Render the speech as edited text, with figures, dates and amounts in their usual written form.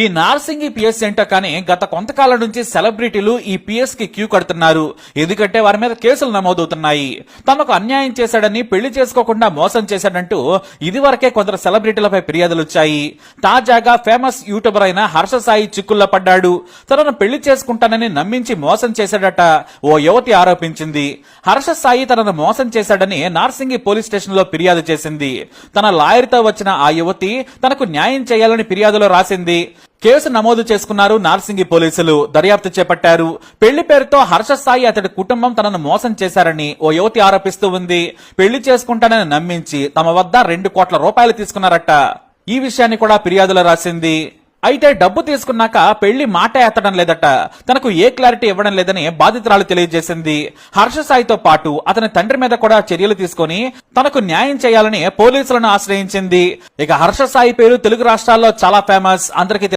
ఈ నార్సింగి పిఎస్ ఏంటో కానీ గత కొంతకాలం నుంచి సెలబ్రిటీలు ఈ పిఎస్ కి క్యూ కడుతున్నారు. ఎందుకంటే వారి మీద కేసులు నమోదవుతున్నాయి. తమకు అన్యాయం చేశాడని, పెళ్లి చేసుకోకుండా మోసం చేశాడంటూ ఇదివరకే కొందరు సెలబ్రిటీలపై ఫిర్యాదులు వచ్చాయి. తాజాగా ఫేమస్ యూట్యూబర్ అయిన హర్ష సాయి చిక్కుల్లో పడ్డాడు. తనను పెళ్లి చేసుకుంటానని నమ్మించి మోసం చేశాడట ఓ యువతి ఆరోపించింది. హర్ష సాయి తనను మోసం చేశాడని నార్సింగి పోలీస్ స్టేషన్ లో ఫిర్యాదు చేసింది. తన లాయర్ తో వచ్చిన ఆ యువతి తనకు న్యాయం చేయాలని ఫిర్యాదులో రాసింది. కేసు నమోదు చేసుకున్నారు నార్సింగి పోలీసులు. దర్యాప్తు చేపట్టారు. పెళ్లి పేరుతో హర్ష సాయి అతడి కుటుంబం తనను మోసం చేశారని ఓ యువతి ఆరోపిస్తూ ఉంది. పెళ్లి చేసుకుంటానని నమ్మించి తమ వద్ద 2 కోట్ల రూపాయలు తీసుకున్నారట. ఈ విషయాన్ని కూడా ఫిర్యాదులో రాసింది. అయితే డబ్బు తీసుకున్నాక పెళ్లి మాట ఎత్తడం లేదట. తనకు ఏ క్లారిటీ ఇవ్వడం లేదని బాధితురాలు తెలియజేసింది. హర్ష సాయితో పాటు అతని తండ్రి మీద కూడా చర్యలు తీసుకుని తనకు న్యాయం చేయాలని పోలీసులను ఆశ్రయించింది. ఇక హర్ష సాయి పేరు తెలుగు రాష్ట్రాల్లో చాలా ఫేమస్, అందరికీ